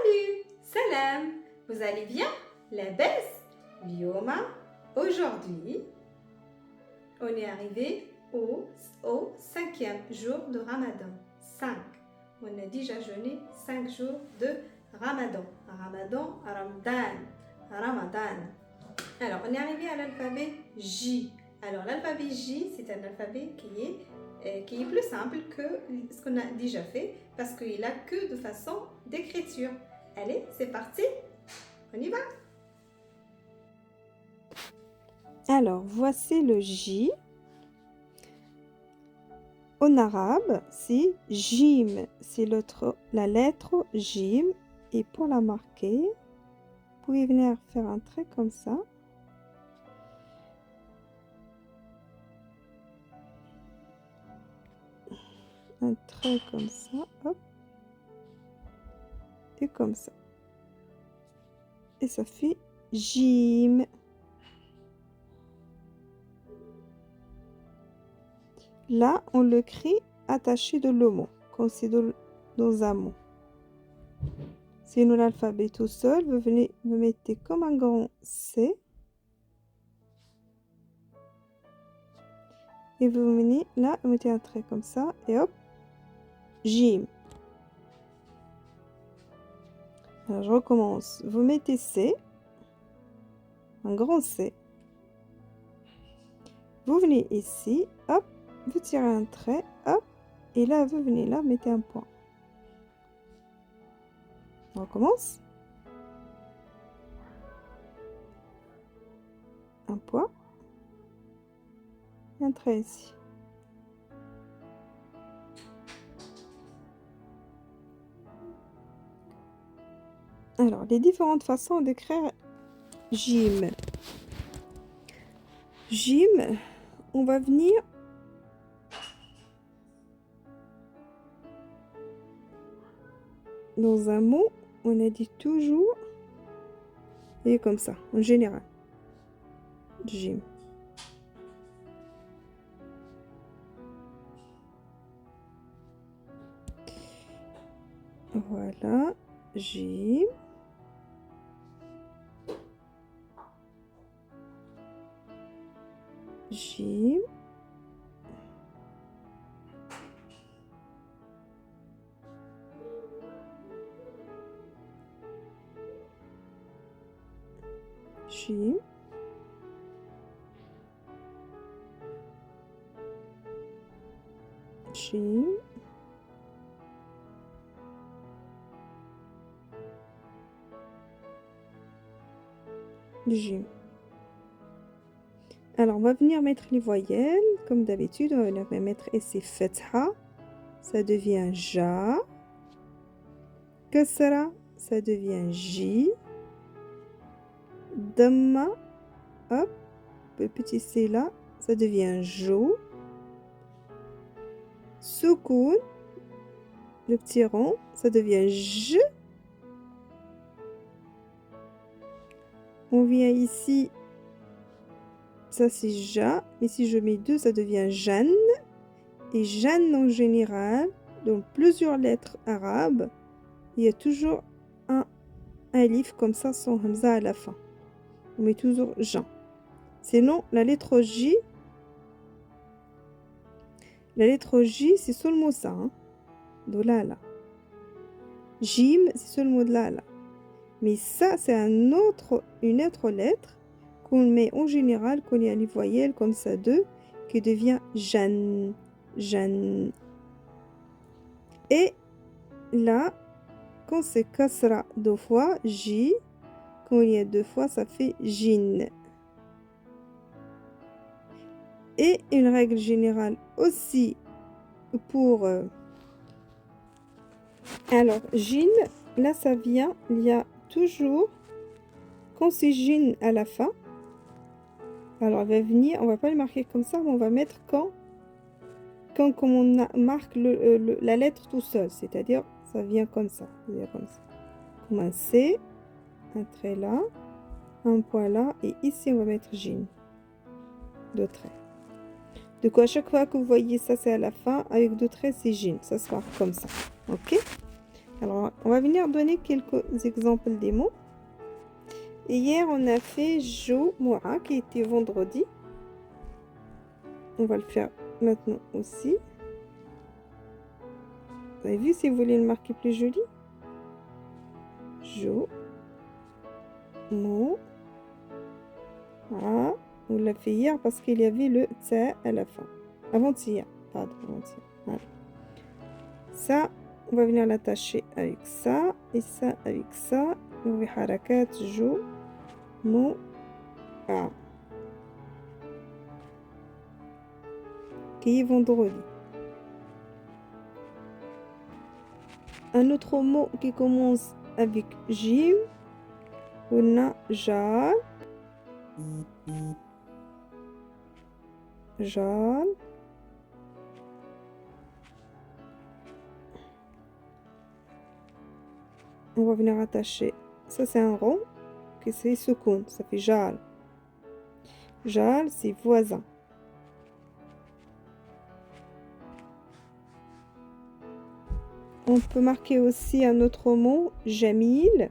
Salut, salam, vous allez bien? La baisse? Bioma, aujourd'hui, on est arrivé au 5e jour de Ramadan. 5. On a déjà jeûné 5 jours de Ramadan. Ramadan. Alors, on est arrivé à l'alphabet J. Alors, l'alphabet J, c'est un alphabet qui est plus simple que ce qu'on a déjà fait parce qu'il n'a que de façon d'écriture. Allez, c'est parti, on y va. Alors, voici le J. En arabe, c'est Jim. C'est la lettre Jim. Et pour la marquer, vous pouvez venir faire un trait comme ça. Un trait comme ça, hop. Et comme ça. Et ça fait Jim. Là, on le crie attaché de l'homo, comme c'est dans un mot. Sinon, l'alphabet tout seul, vous mettez comme un grand C. Et vous venez là, vous mettez un trait comme ça, et hop, Jim. Alors, je recommence. Vous mettez C, un grand C. Vous venez ici, hop, vous tirez un trait, hop, et là, vous venez là, mettez un point. On recommence. Un point. Et un trait ici. Alors, les différentes façons d'écrire Jim. Jim, on va venir dans un mot, on a dit toujours, et comme ça, en général. Jim. Voilà, Jim. Jim. Jim. Jim. Jim. Alors, on va venir mettre les voyelles, comme d'habitude, on va mettre ici Fetha, ça devient Ja. Kasra, ça devient J. Damma, hop, le petit C là, ça devient Jo. Soukoun, le petit rond, ça devient J. On vient ici, ça c'est Ja, mais si je mets 2, ça devient Jan. Et Jan en général, dans plusieurs lettres arabes, il y a toujours un alif comme ça, sans hamza à la fin. On met toujours Jan. Sinon, la lettre J, c'est seulement ça. Hein? De là, là. Jim, c'est seulement de là, là. Mais ça, c'est une autre lettre qu'on met en général, qu'on y a les voyelles comme ça, deux, qui devient Jan. Jan. Et là, quand c'est kasra 2 fois, J, quand il y a 2 fois, ça fait Jin. Et une règle générale aussi pour... Alors, Jin, là, ça vient, il y a toujours, quand c'est Jin à la fin, alors elle va venir, on va pas le marquer comme ça, mais on va mettre quand on marque la lettre tout seul, c'est-à-dire, ça vient comme ça, comme un C, un trait là, un point là, et ici, on va mettre Jin, 2 traits. Du coup, à chaque fois que vous voyez ça, c'est à la fin, avec 2 traits, c'est Jin, ça se marque comme ça, ok? Alors, on va venir donner quelques exemples des mots. Et hier, on a fait Jumu'ah, qui était vendredi. On va le faire maintenant aussi. Vous avez vu si vous voulez le marquer plus joli? Jumu'ah. On l'a fait hier parce qu'il y avait le ta à la fin. Avant-hier. Pardon, avant-hier. Voilà. Ça, on va venir l'attacher avec ça. Et ça avec ça. On va harakat Jumu'ah. Qui est vendredi. Un autre mot qui commence avec Jim. On a Jal. Jal. On va venir attacher. Ça, c'est un rond. Que c'est soukoun. Ça fait Jal. Jal, c'est voisin. On peut marquer aussi un autre mot, Jamil.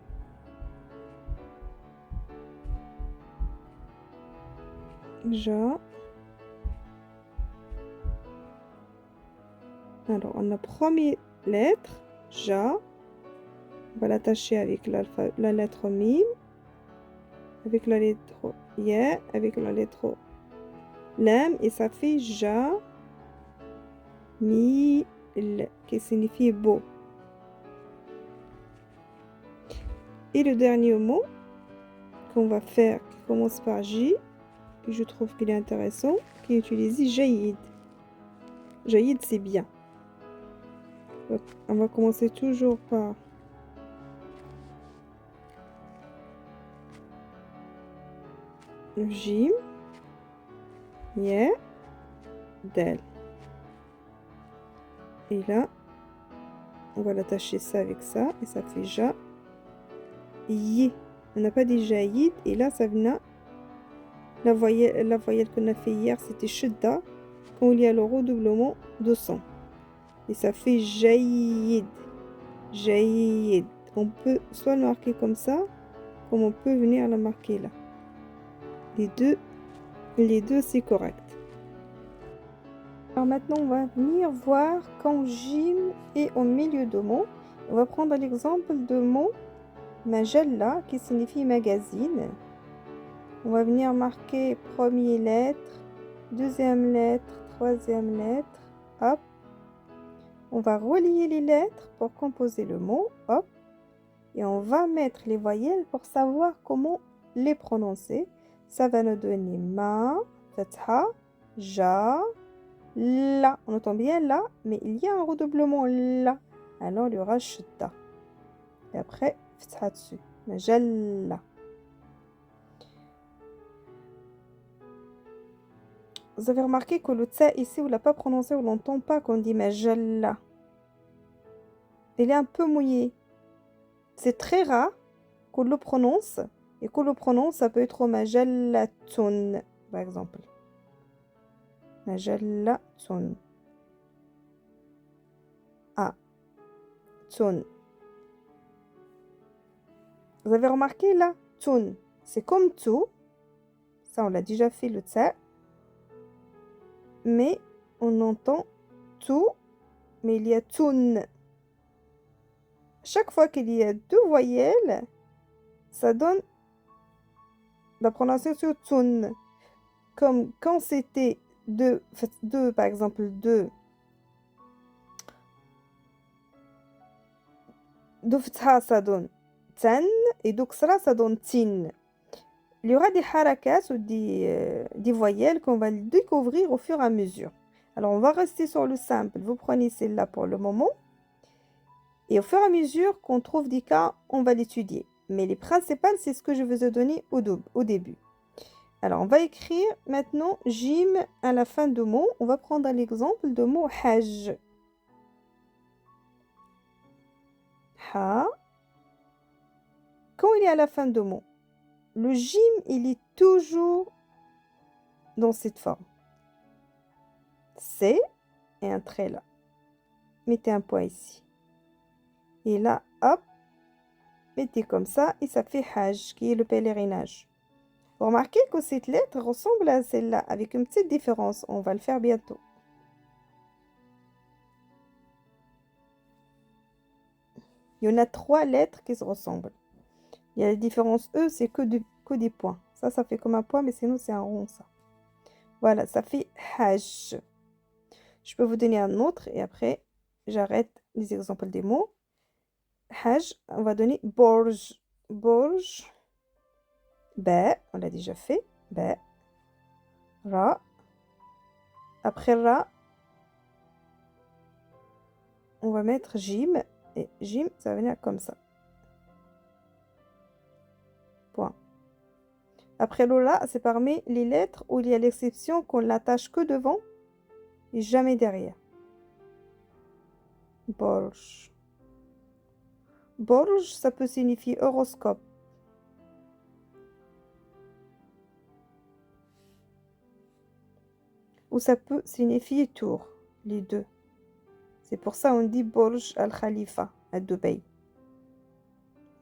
Ja. Alors, on a première lettre, Ja. On va l'attacher avec la lettre Mim, avec la lettre Ya, avec la lettre Lam, et ça fait Ja, Mi, qui signifie beau. Et le dernier mot qu'on va faire, qui commence par J, que je trouve qu'il est intéressant, qui est utilisé Jaïd. Jaïd, c'est bien. Donc, on va commencer toujours par Jim, Ya, Dal. Et là, on va l'attacher ça avec ça, et ça fait Ja, Yi. On n'a pas dit Jaïd, et là, ça vient. La voyelle qu'on a fait hier, c'était Shudda, quand il y a le redoublement de son. Et ça fait Jaïd. Jaïd. On peut soit le marquer comme ça, comme on peut venir le marquer là. Les deux c'est correct. Alors maintenant, on va venir voir quand Jim est au milieu de mots. On va prendre l'exemple de mot Majalla, qui signifie magazine. On va venir marquer première lettre, deuxième lettre, troisième lettre, hop. On va relier les lettres pour composer le mot, hop. Et on va mettre les voyelles pour savoir comment les prononcer. Ça va nous donner ma, fatha, ja, la. On entend bien la, mais il y a un redoublement la. Alors il y aura shudda. Et après, fatha dessus. Majalla. Vous avez remarqué que le tsa ici, on ne l'a pas prononcé, on l'entend pas quand on dit majalla. Il est un peu mouillé. C'est très rare qu'on le prononce. Et qu'on le prononce, ça peut être majallatun, par exemple. Majallatun. Ah. Tun. Vous avez remarqué là, tun. C'est comme tout. Ça, on l'a déjà fait le tsa. Mais on entend tout. Mais il y a tun. Chaque fois qu'il y a deux voyelles, ça donne la prononciation tun. Comme quand c'était deux, par exemple, deux فتحة, ça donne tan, et d'uksra, ça donne tin. Il y aura des harakas ou des voyelles qu'on va découvrir au fur et à mesure. Alors, on va rester sur le simple. Vous prenez celle-là pour le moment. Et au fur et à mesure qu'on trouve des cas, on va l'étudier. Mais les principales, c'est ce que je vous ai donné au début. Alors, on va écrire maintenant jim à la fin de mot. On va prendre l'exemple de mot hajj. Ha. Quand il est à la fin de mot, le jim, il est toujours dans cette forme. C'est et un trait là. Mettez un point ici. Et là, hop, mettez comme ça et ça fait Hajj, qui est le pèlerinage. Vous remarquez que cette lettre ressemble à celle-là, avec une petite différence. On va le faire bientôt. Il y en a 3 lettres qui se ressemblent. Il y a la différence E, c'est que des points. Ça fait comme un point, mais sinon c'est un rond, ça. Voilà, ça fait Hajj. Je peux vous donner un autre et après, j'arrête les exemples des mots. Hajj, on va donner Borj. Borj. Ba, on l'a déjà fait. Ba. Ra. Après Ra, on va mettre Jim. Et Jim, ça va venir comme ça. Point. Après Lola, c'est parmi les lettres où il y a l'exception qu'on l'attache que devant et jamais derrière. Borj. Borj, ça peut signifier horoscope. Ou ça peut signifier tour, les deux. C'est pour ça on dit Borj al-Khalifa à Dubaï.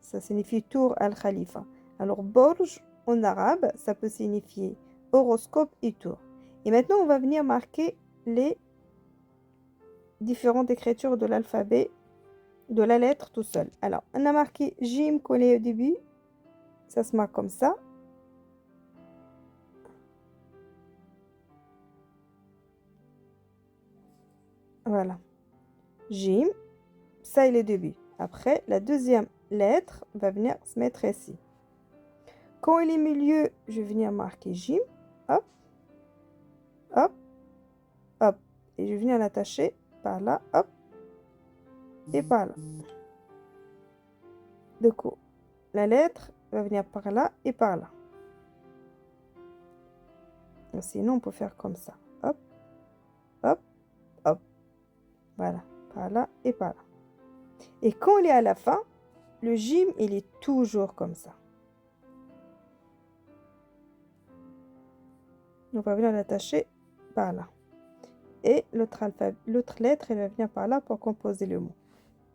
Ça signifie tour al-Khalifa. Alors Borj, en arabe, ça peut signifier horoscope et tour. Et maintenant, on va venir marquer les différentes écritures de l'alphabet, de la lettre tout seul. Alors, on a marqué Jim collé au début. Ça se marque comme ça. Voilà. Jim, ça est le début. Après, la deuxième lettre va venir se mettre ici. Quand il est milieu, je vais venir marquer Jim. Hop, hop, hop. Et je vais venir l'attacher par là, hop, et par là. Du coup, la lettre va venir par là et par là. Sinon, on peut faire comme ça. Hop, hop, hop. Voilà, par là et par là. Et quand il est à la fin, le Jim, il est toujours comme ça. On va venir l'attacher par là. Et l'autre lettre, elle va venir par là pour composer le mot.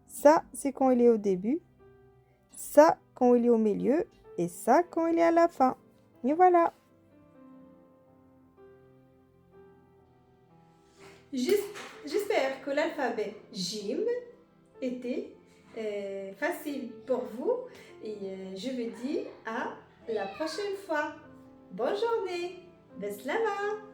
Ça, c'est quand il est au début. Ça, quand il est au milieu. Et ça, quand il est à la fin. Et voilà. J'espère que l'alphabet Jim était facile pour vous. Et je vous dis à la prochaine fois. Bonne journée. Beslama.